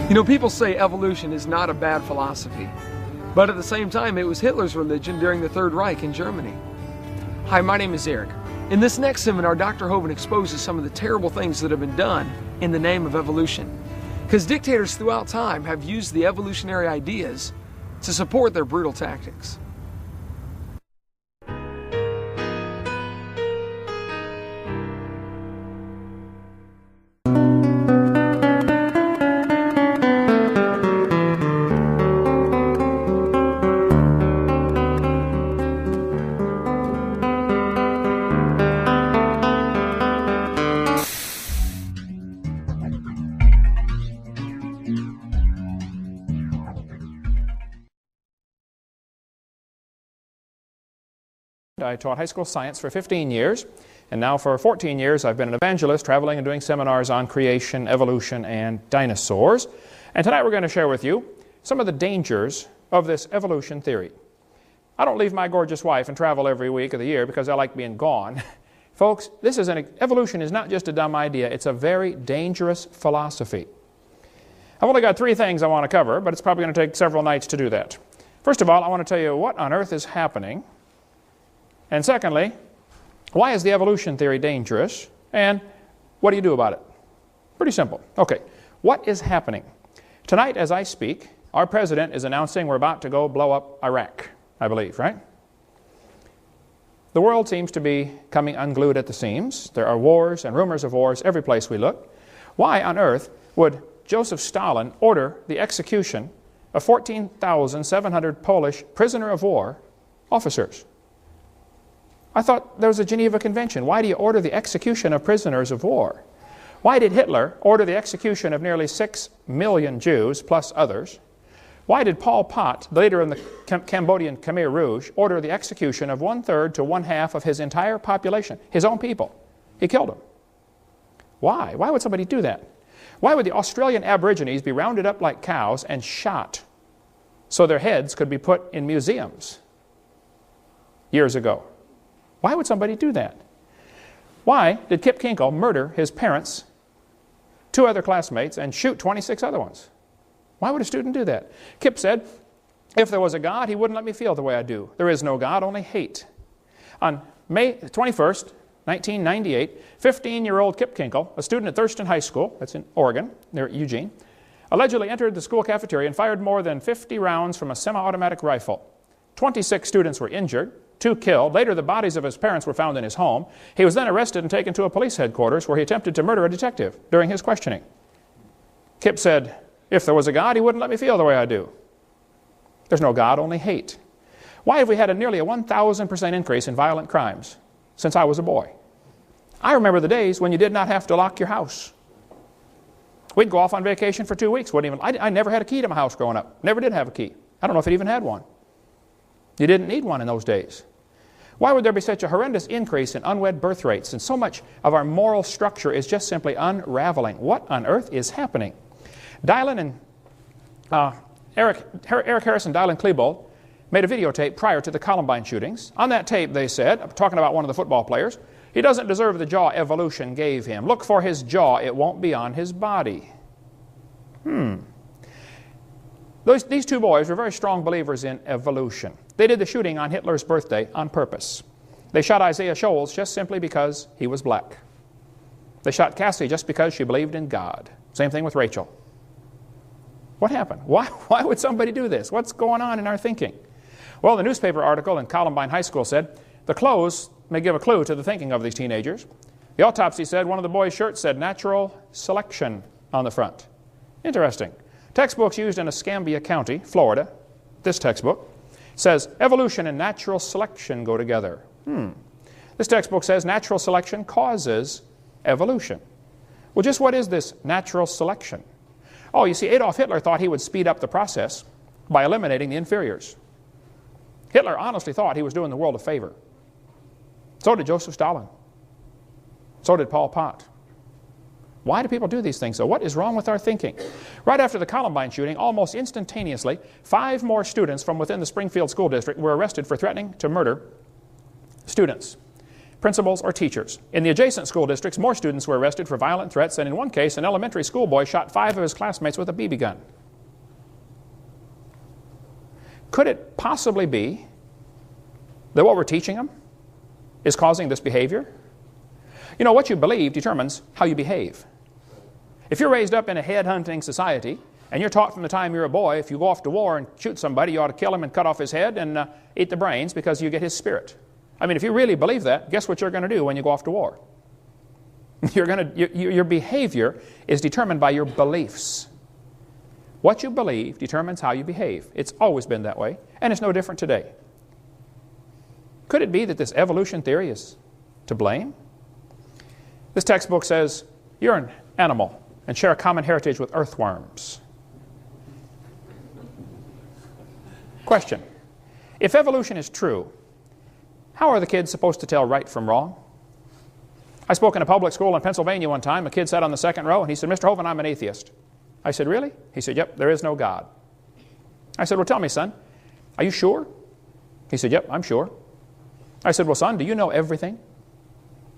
You know, people say evolution is not a bad philosophy, but at the same time, it was Hitler's religion during the Third Reich in Germany. Hi, my name is Eric. In this next seminar, Dr. Hovind exposes some of the terrible things that have been done in the name of evolution. Because dictators throughout time have used the evolutionary ideas to support their brutal tactics. I taught high school science for 15 years, and now for 14 years I've been an evangelist traveling and doing seminars on creation, evolution, and dinosaurs. And tonight we're going to share with you some of the dangers of this evolution theory. I don't leave my gorgeous wife and travel every week of the year because I like being gone. Folks, evolution is not just a dumb idea, it's a very dangerous philosophy. I've only got 3 things I want to cover, but it's probably going to take several nights to do that. First of all, I want to tell you what on earth is happening. And secondly, why is the evolution theory dangerous? And what do you do about it? Pretty simple. Okay, what is happening? Tonight as I speak, our president is announcing we're about to go blow up Iraq, I believe, right? The world seems to be coming unglued at the seams. There are wars and rumors of wars every place we look. Why on earth would Joseph Stalin order the execution of 14,700 Polish prisoner of war officers? I thought there was a Geneva Convention. Why do you order the execution of prisoners of war? Why did Hitler order the execution of nearly 6 million Jews, plus others? Why did Pol Pot, the leader in the Cambodian Khmer Rouge, order the execution of 1/3 to 1/2 of his entire population, his own people? He killed them. Why? Why would somebody do that? Why would the Australian Aborigines be rounded up like cows and shot so their heads could be put in museums years ago? Why would somebody do that? Why did Kip Kinkle murder his parents, 2 other classmates, and shoot 26 other ones? Why would a student do that? Kip said, if there was a God, he wouldn't let me feel the way I do. There is no God, only hate. On May 21st, 1998, 15-year-old Kip Kinkle, a student at Thurston High School, that's in Oregon, near Eugene, allegedly entered the school cafeteria and fired more than 50 rounds from a semi-automatic rifle. 26 students were injured, 2 killed. Later, the bodies of his parents were found in his home. He was then arrested and taken to a police headquarters where he attempted to murder a detective during his questioning. Kip said, if there was a God, he wouldn't let me feel the way I do. There's no God, only hate. Why have we had nearly a 1,000% increase in violent crimes since I was a boy? I remember the days when you did not have to lock your house. We'd go off on vacation for 2 weeks. I never had a key to my house growing up. Never did have a key. I don't know if it even had one. You didn't need one in those days. Why would there be such a horrendous increase in unwed birth rates, and so much of our moral structure is just simply unraveling? What on earth is happening? Dylan and Eric Harris and Dylan Klebold made a videotape prior to the Columbine shootings. On that tape, they said, talking about one of the football players, he doesn't deserve the jaw evolution gave him. Look for his jaw, it won't be on his body. These 2 boys were very strong believers in evolution. They did the shooting on Hitler's birthday on purpose. They shot Isaiah Shoals just simply because he was black. They shot Cassie just because she believed in God. Same thing with Rachel. What happened? Why would somebody do this? What's going on in our thinking? Well, the newspaper article in Columbine High School said, the clothes may give a clue to the thinking of these teenagers. The autopsy said one of the boys' shirts said natural selection on the front. Interesting. Textbooks used in Escambia County, Florida, this textbook, says evolution and natural selection go together. This textbook says natural selection causes evolution. Well, just what is this natural selection? Oh, you see, Adolf Hitler thought he would speed up the process by eliminating the inferiors. Hitler honestly thought he was doing the world a favor. So did Joseph Stalin. So did Pol Pot. Why do people do these things, though? What is wrong with our thinking? Right after the Columbine shooting, almost instantaneously, 5 more students from within the Springfield School District were arrested for threatening to murder students. principals, or teachers. In the adjacent school districts, more students were arrested for violent threats, and in one case, an elementary school boy shot 5 of his classmates with a BB gun. Could it possibly be that what we're teaching them is causing this behavior? You know, what you believe determines how you behave. If you're raised up in a head-hunting society, and you're taught from the time you're a boy, if you go off to war and shoot somebody, you ought to kill him and cut off his head and eat the brains because you get his spirit. I mean, if you really believe that, guess what you're going to do when you go off to war? Your behavior is determined by your beliefs. What you believe determines how you behave. It's always been that way, and it's no different today. Could it be that this evolution theory is to blame? This textbook says you're an animal and share a common heritage with earthworms. Question: if evolution is true, how are the kids supposed to tell right from wrong? I spoke in a public school in Pennsylvania one time. A kid sat on the second row and he said, "Mr. Hovind, I'm an atheist." I said, "Really?" He said, "Yep, there is no God." I said, "Well, tell me, son, are you sure?" He said, "Yep, I'm sure." I said, "Well, son, do you know everything?"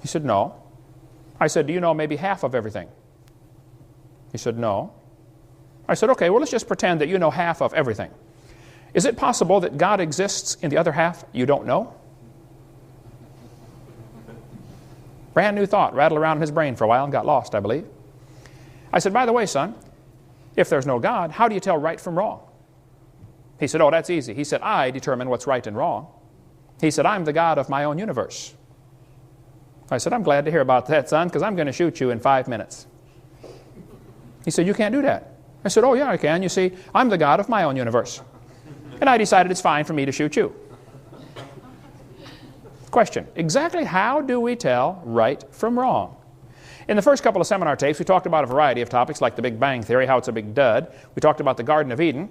He said, "No." I said, "Do you know maybe half of everything?" He said, "No." I said, "Okay, well, let's just pretend that you know half of everything. Is it possible that God exists in the other half you don't know?" Brand new thought rattled around in his brain for a while and got lost, I believe. I said, "By the way, son, if there's no God, how do you tell right from wrong?" He said, "Oh, that's easy." He said, "I determine what's right and wrong." He said, "I'm the God of my own universe." I said, "I'm glad to hear about that, son, because I'm going to shoot you in 5 minutes." He said, "You can't do that." I said, "Oh, yeah, I can. You see, I'm the God of my own universe. And I decided it's fine for me to shoot you." Question: exactly how do we tell right from wrong? In the first couple of seminar tapes, we talked about a variety of topics like the Big Bang Theory, how it's a big dud. We talked about the Garden of Eden.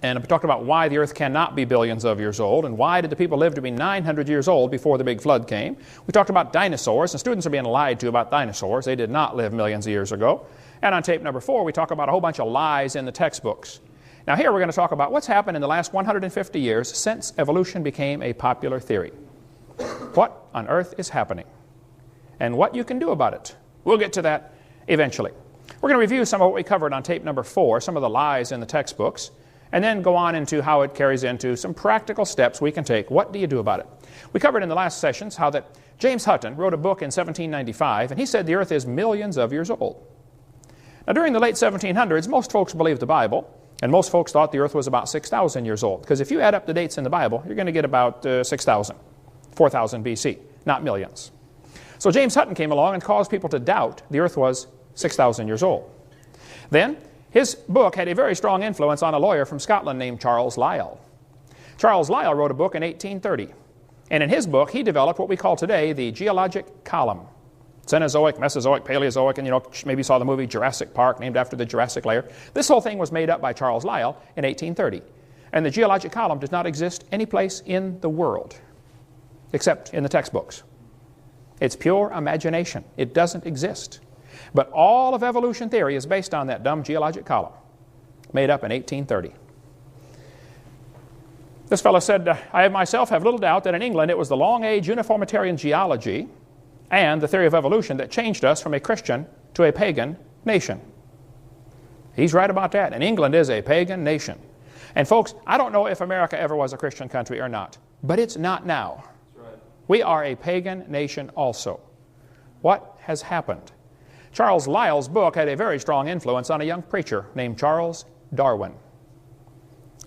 And we talked about why the earth cannot be billions of years old, and why did the people live to be 900 years old before the big flood came. We talked about dinosaurs, and students are being lied to about dinosaurs. They did not live millions of years ago. And on tape number 4, we talk about a whole bunch of lies in the textbooks. Now here we're going to talk about what's happened in the last 150 years since evolution became a popular theory. What on earth is happening? And what you can do about it. We'll get to that eventually. We're going to review some of what we covered on tape number 4, some of the lies in the textbooks, and then go on into how it carries into some practical steps we can take. What do you do about it? We covered in the last sessions how that James Hutton wrote a book in 1795, and he said the earth is millions of years old. Now during the late 1700s, most folks believed the Bible, and most folks thought the earth was about 6,000 years old, because if you add up the dates in the Bible, you're going to get about 6,000, 4,000 BC, not millions. So James Hutton came along and caused people to doubt the earth was 6,000 years old. Then his book had a very strong influence on a lawyer from Scotland named Charles Lyell. Charles Lyell wrote a book in 1830. And in his book, he developed what we call today the geologic column. Cenozoic, Mesozoic, Paleozoic, and maybe you saw the movie Jurassic Park, named after the Jurassic layer. This whole thing was made up by Charles Lyell in 1830. And the geologic column does not exist any place in the world, except in the textbooks. It's pure imagination. It doesn't exist. But all of evolution theory is based on that dumb geologic column, made up in 1830. This fellow said, I myself have little doubt that in England it was the long-age uniformitarian geology and the theory of evolution that changed us from a Christian to a pagan nation. He's right about that. And England is a pagan nation. And folks, I don't know if America ever was a Christian country or not, but it's not now. That's right. We are a pagan nation also. What has happened? Charles Lyell's book had a very strong influence on a young preacher named Charles Darwin.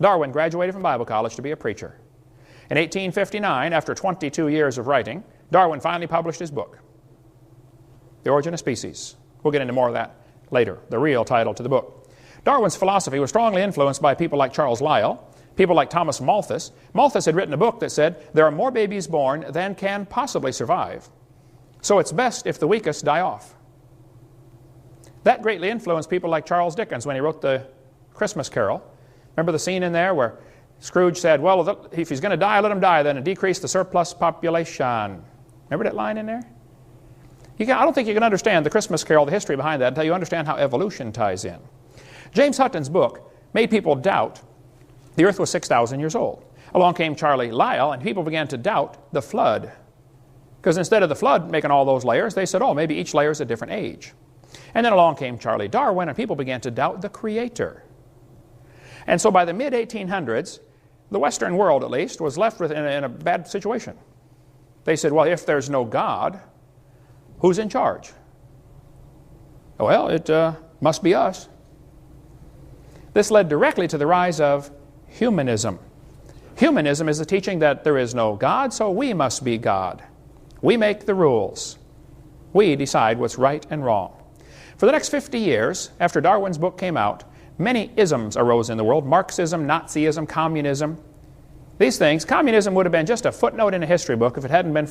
Darwin graduated from Bible college to be a preacher. In 1859, after 22 years of writing, Darwin finally published his book, The Origin of Species. We'll get into more of that later, the real title to the book. Darwin's philosophy was strongly influenced by people like Charles Lyell, people like Thomas Malthus. Malthus had written a book that said, there are more babies born than can possibly survive. So it's best if the weakest die off. That greatly influenced people like Charles Dickens when he wrote the Christmas Carol. Remember the scene in there where Scrooge said, well, if he's going to die, let him die, then decrease the surplus population. Remember that line in there? I don't think you can understand the Christmas Carol, the history behind that, until you understand how evolution ties in. James Hutton's book made people doubt the earth was 6,000 years old. Along came Charlie Lyell, and people began to doubt the flood. Because instead of the flood making all those layers, they said, oh, maybe each layer is a different age. And then along came Charles Darwin, and people began to doubt the Creator. And so by the mid-1800s, the Western world, at least, was left in a bad situation. They said, well, if there's no God, who's in charge? Well, it must be us. This led directly to the rise of humanism. Humanism is the teaching that there is no God, so we must be God. We make the rules. We decide what's right and wrong. For the next 50 years, after Darwin's book came out, many isms arose in the world: Marxism, Nazism, communism. These things, communism would have been just a footnote in a history book if it hadn't been for